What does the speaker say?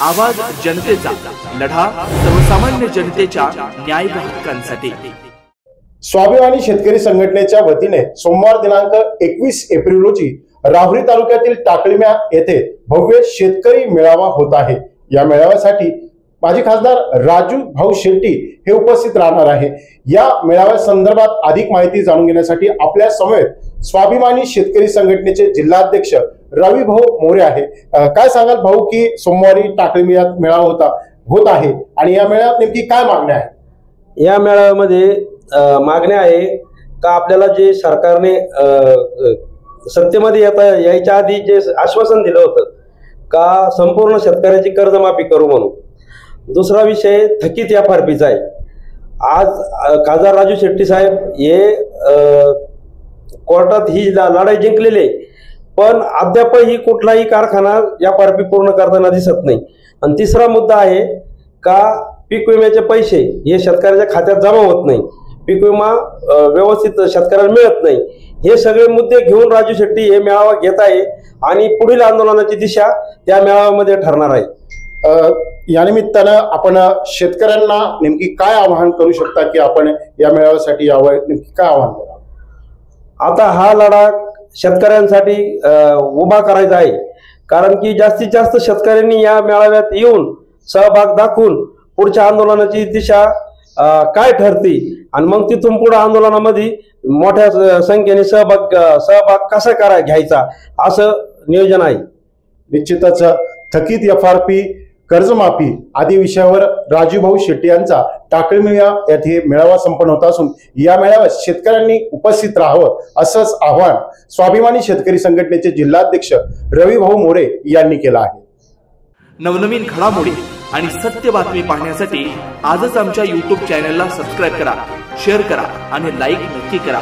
आवाज जनतेचा, लढा सर्वसामान्य जनतेच्या न्याय व हक्कांसाठी। स्वाभिमानी शेतकरी संघटनेच्या वतीने सोमवार दिनांक 21 एप्रिल रोजी राहुरी तालुक्यातील टाकळीम्या येथे भव्य शेतकरी मेळावा होत आहे। या मेळाव्यासाठी माजी खासदार राजू भाऊ शेट्टी हे उपस्थित राहणार आहे। या मेळाव्या संदर्भात अधिक माहिती जाणून घेण्यासाठी आपल्या समवेत स्वाभिमानी शेतकरी संघटनेचे जिल्हाध्यक्ष रवी भाऊ मोरे आहे। काय सांगाल भाऊ की सोमवारी टाकळीम्यात मेळावा होत आहे आणि या मेळाव्यात नेमकी काय मागण्या आहेत? या मेळाव्यामध्ये मागण्या आहे का आपल्याला जे सरकारने सत्तेमध्ये यायच्या आधी जे आश्वासन दिलं होतं का संपूर्ण शेतकऱ्याची कर्जमाफी करू म्हणून। दुसरा विषय थकीत एफआरपीचा आहे। आज खासदार राजू शेट्टी साहेब हे कोर्टात ही लढाई जिंकलेली आहे, पण अद्यापही कुठलाही कारखाना एफआरपी पूर्ण करताना दिसत नाही। आणि तिसरा मुद्दा आहे का पीक विम्याचे पैसे हे शेतकऱ्याच्या खात्यात जमा होत नाही, पीक विमा व्यवस्थित शेतकऱ्याला मिळत नाही। हे सगळे मुद्दे घेऊन राजू शेट्टी हे मेळावा घेत आहे आणि पुढील आंदोलनाची दिशा त्या मेळाव्यामध्ये ठरणार आहे। या निमित्तानं आपण शेतकऱ्यांना नेमकी काय आवाहन करू शकता की आपण या मेळाव्यासाठी यावं, नेमकी काय आवाहन करा? आता हा लढा शेतकऱ्यांसाठी उभा करायचा आहे, कारण की जास्तीत जास्त शेतकऱ्यांनी या मेळाव्यात येऊन सहभाग दाखवून पुढच्या आंदोलनाची दिशा काय ठरते आणि मग तिथून पुढे आंदोलनामध्ये मोठ्या संख्येने सहभाग कसा घ्यायचा असं नियोजन आहे। निश्चितच थकीत एफआरपी, कर्जमाफी आदी विषयावर राजूभाऊ शेट्टी यांचा टाकळीम्या येथे मेळावा संपन्न होत असून या मेळाव्यात शेतकऱ्यांनी उपस्थित राहावं असंच आवाहन स्वाभिमानी शेतकरी संघटनेचे जिल्हाध्यक्ष रवी भाऊ मोरे यांनी केलं आहे। नवनवीन घडामोडी आणि सत्य बातमी पाहण्यासाठी आजच आमच्या YouTube चॅनलला सबस्क्राइब करा, शेअर करा आणि लाईक नक्की करा।